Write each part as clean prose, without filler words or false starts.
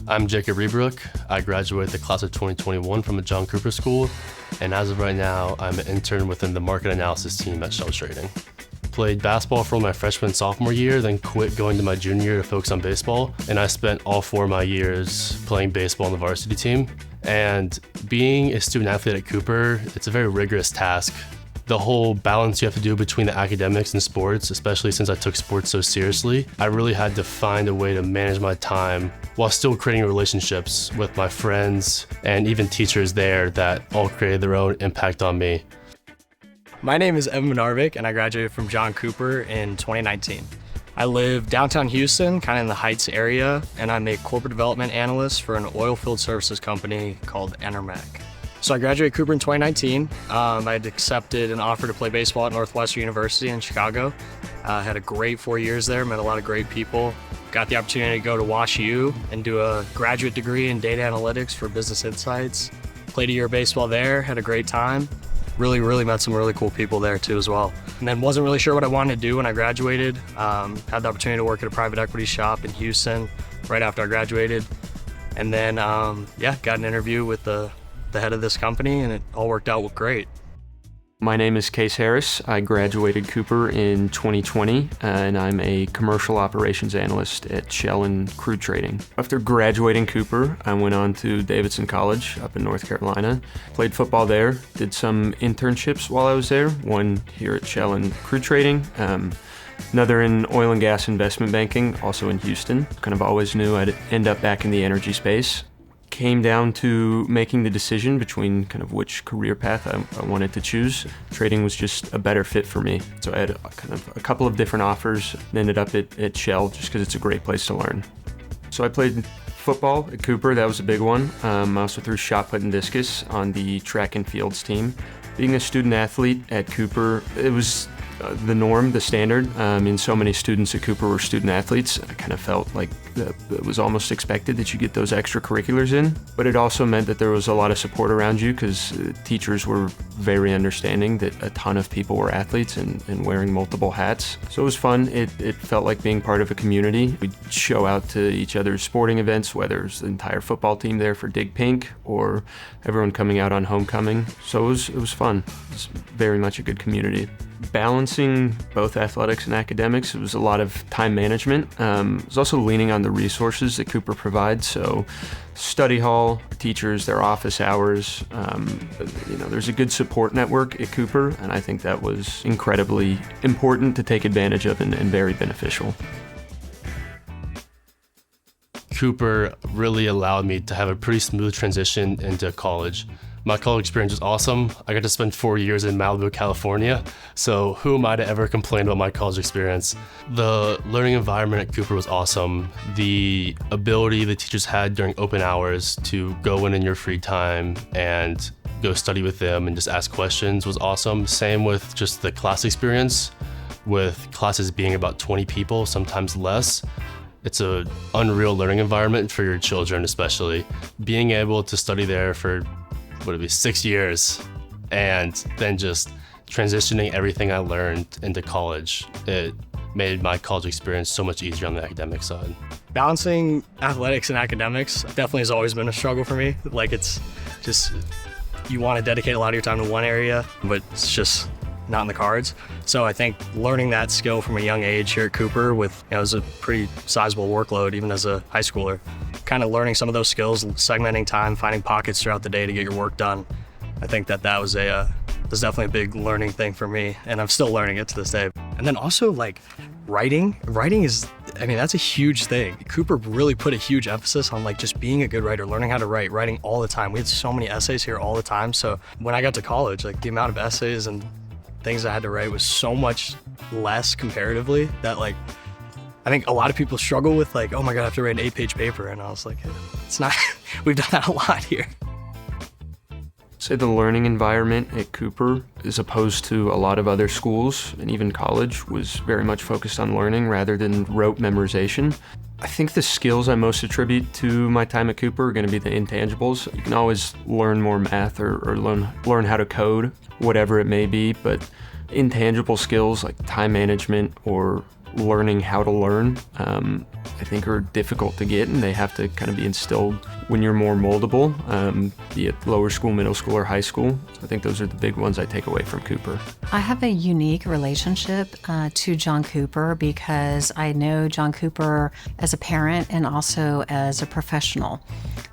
I'm Jacob Rebrook. I graduated the class of 2021 from the John Cooper School, and as of right now, I'm an intern within the market analysis team at Shell Trading. Played basketball for my freshman and sophomore year, then quit going to my junior year to focus on baseball, and I spent all 4 of my years playing baseball on the varsity team. And being a student athlete at Cooper, it's a very rigorous task. The whole balance you have to do between the academics and sports, especially since I took sports so seriously, I really had to find a way to manage my time while still creating relationships with my friends and even teachers there that all created their own impact on me. My name is Evan Narvik, and I graduated from John Cooper in 2019. I live downtown Houston, kind of in the Heights area, and I'm a corporate development analyst for an oil field services company called Enermec. So I graduated Cooper in 2019. I had accepted an offer to play baseball at Northwestern University in Chicago. Had a great 4 years there, met a lot of great people. Got the opportunity to go to WashU and do a graduate degree in data analytics for business insights. Played a year of baseball there, had a great time. Really met some really cool people there too as well. And then wasn't really sure what I wanted to do when I graduated. Had the opportunity to work at a private equity shop in Houston right after I graduated. And then, got an interview with the head of this company, and it all worked out great. My name is Case Harris. I graduated Cooper in 2020, and I'm a commercial operations analyst at Shell and Crude Trading. After graduating Cooper, I went on to Davidson College up in North Carolina. Played football there, did some internships while I was there, one here at Shell and Crude Trading, another in oil and gas investment banking, also in Houston. Kind of always knew I'd end up back in the energy space. Came down to making the decision between kind of which career path I wanted to choose. Trading was just a better fit for me. So I had a couple of different offers and ended up at Shell just because it's a great place to learn. So I played football at Cooper, that was a big one. I also threw shot put and discus on the track and fields team. Being a student athlete at Cooper, it was the norm, the standard. So many students at Cooper were student athletes. I kind of felt like it was almost expected that you get those extracurriculars in, but it also meant that there was a lot of support around you because teachers were very understanding that a ton of people were athletes and wearing multiple hats. So it was fun. It felt like being part of a community. We'd show out to each other's sporting events, whether it's the entire football team there for Dig Pink or everyone coming out on homecoming. So it was fun. It was very much a good community. Balancing both athletics and academics, it was a lot of time management. It was also leaning on the resources that Cooper provides. So study hall, teachers, their office hours, there's a good support network at Cooper, and I think that was incredibly important to take advantage of and very beneficial. Cooper really allowed me to have a pretty smooth transition into college. My college experience was awesome. I got to spend 4 years in Malibu, California, so who am I to ever complain about my college experience? The learning environment at Cooper was awesome. The ability the teachers had during open hours to go in your free time and go study with them and just ask questions was awesome. Same with just the class experience, with classes being about 20 people, sometimes less. It's an unreal learning environment for your children, especially. Being able to study there for 6 years, and then just transitioning everything I learned into college, it made my college experience so much easier on the academic side. Balancing athletics and academics definitely has always been a struggle for me. Like, it's just, you want to dedicate a lot of your time to one area, but it's just not in the cards. So I think learning that skill from a young age here at Cooper with, it was a pretty sizable workload even as a high schooler. Kind of learning some of those skills, segmenting time, finding pockets throughout the day to get your work done. I think that was definitely a big learning thing for me, and I'm still learning it to this day. And then also like writing is, that's a huge thing. Cooper really put a huge emphasis on like just being a good writer, learning how to writing all the time. We had so many essays here all the time. So when I got to college, like the amount of essays and things I had to write was so much less comparatively that like, I think a lot of people struggle with like, oh my God, I have to write an 8-page paper. And I was like, it's not, we've done that a lot here. Say the learning environment at Cooper, as opposed to a lot of other schools and even college, was very much focused on learning rather than rote memorization. I think the skills I most attribute to my time at Cooper are going to be the intangibles. You can always learn more math or learn how to code, whatever it may be, but intangible skills like time management or learning how to learn, I think are difficult to get, and they have to kind of be instilled when you're more moldable, be it lower school, middle school, or high school. So I think those are the big ones I take away from Cooper. I have a unique relationship to John Cooper because I know John Cooper as a parent and also as a professional.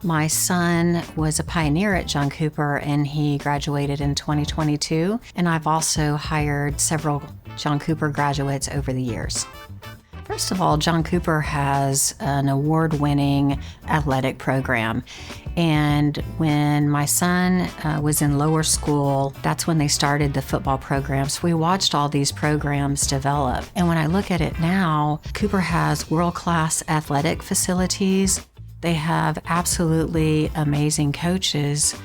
My son was a pioneer at John Cooper and he graduated in 2022, and I've also hired several John Cooper graduates over the years. First of all, John Cooper has an award-winning athletic program. And when my son was in lower school, that's when they started the football program. So we watched all these programs develop. And when I look at it now, Cooper has world-class athletic facilities. They have absolutely amazing coaches.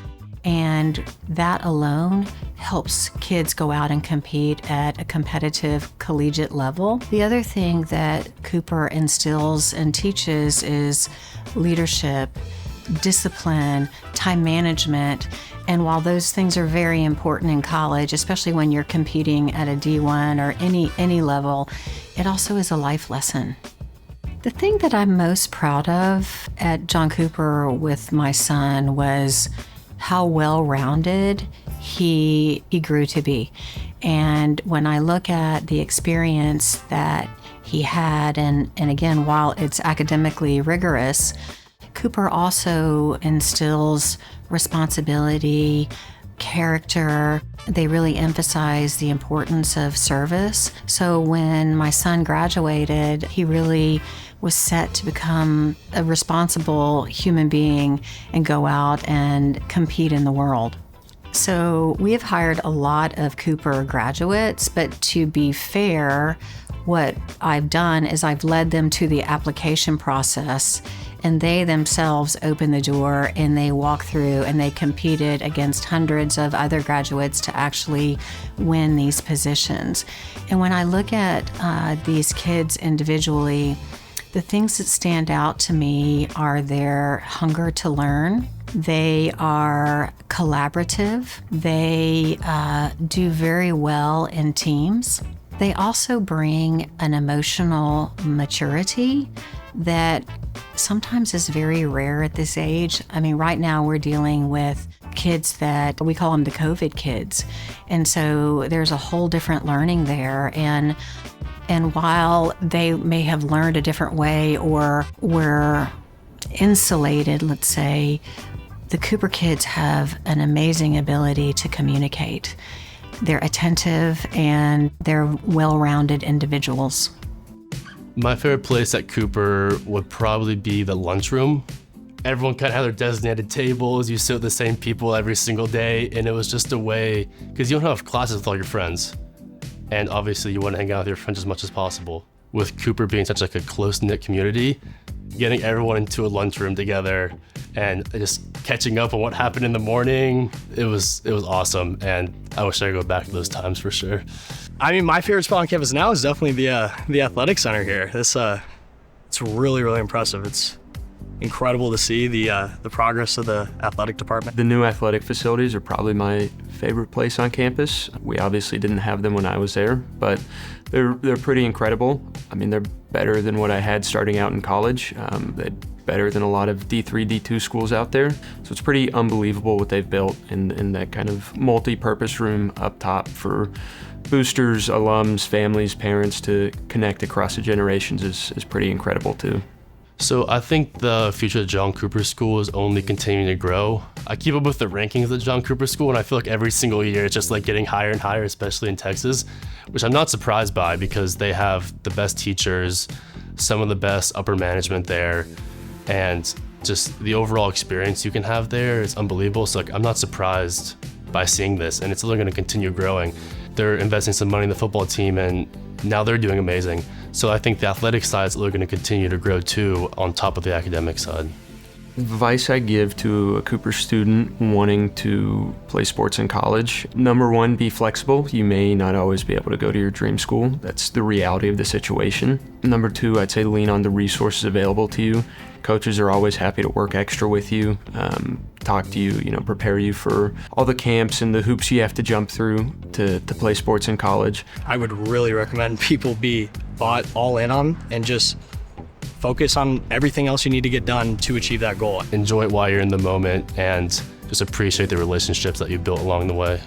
And that alone helps kids go out and compete at a competitive collegiate level. The other thing that Cooper instills and teaches is leadership, discipline, time management. And while those things are very important in college, especially when you're competing at a D1 or any level, it also is a life lesson. The thing that I'm most proud of at John Cooper with my son was how well-rounded he grew to be. And when I look at the experience that he had, and again, while it's academically rigorous, Cooper also instills responsibility, character. They really emphasize the importance of service. So when my son graduated, he really was set to become a responsible human being and go out and compete in the world. So we have hired a lot of Cooper graduates, but to be fair, what I've done is I've led them to the application process, and they themselves open the door and they walk through and they competed against hundreds of other graduates to actually win these positions. And when I look at these kids individually, the things that stand out to me are their hunger to learn. They are collaborative. They do very well in teams. They also bring an emotional maturity that sometimes is very rare at this age. I mean, right now we're dealing with kids that we call them the COVID kids. And so there's a whole different learning there. And while they may have learned a different way or were insulated, let's say, the Cooper kids have an amazing ability to communicate. They're attentive and they're well-rounded individuals. My favorite place at Cooper would probably be the lunchroom. Everyone kind of had their designated tables. You sit with the same people every single day, and it was just a way, because you don't have classes with all your friends. And obviously you want to hang out with your friends as much as possible. With Cooper being such like a close-knit community, getting everyone into a lunchroom together and just catching up on what happened in the morning, it was awesome. And I wish I could go back to those times for sure. I mean, my favorite spot on campus now is definitely the athletic center here. It's really, really impressive. It's incredible to see the progress of the athletic department. The new athletic facilities are probably my favorite place on campus. We obviously didn't have them when I was there, but they're pretty incredible. I mean, they're better than what I had starting out in college. They're better than a lot of D3, D2 schools out there. So it's pretty unbelievable what they've built in that kind of multi-purpose room up top for boosters, alums, families, parents to connect across the generations is pretty incredible too. So I think the future of John Cooper School is only continuing to grow. I keep up with the rankings of the John Cooper School, and I feel like every single year it's just like getting higher and higher, especially in Texas, which I'm not surprised by because they have the best teachers, some of the best upper management there, and just the overall experience you can have there is unbelievable. So like, I'm not surprised by seeing this, and it's only going to continue growing. They're investing some money in the football team, and now they're doing amazing. So I think the athletic side is going to continue to grow too, on top of the academic side. Advice I give to a Cooper student wanting to play sports in college: number one, be flexible. You may not always be able to go to your dream school. That's the reality of the situation. Number two, I'd say lean on the resources available to you. Coaches are always happy to work extra with you, talk to you, prepare you for all the camps and the hoops you have to jump through to play sports in college. I would really recommend people be bought all in on and just focus on everything else you need to get done to achieve that goal. Enjoy it while you're in the moment and just appreciate the relationships that you built along the way.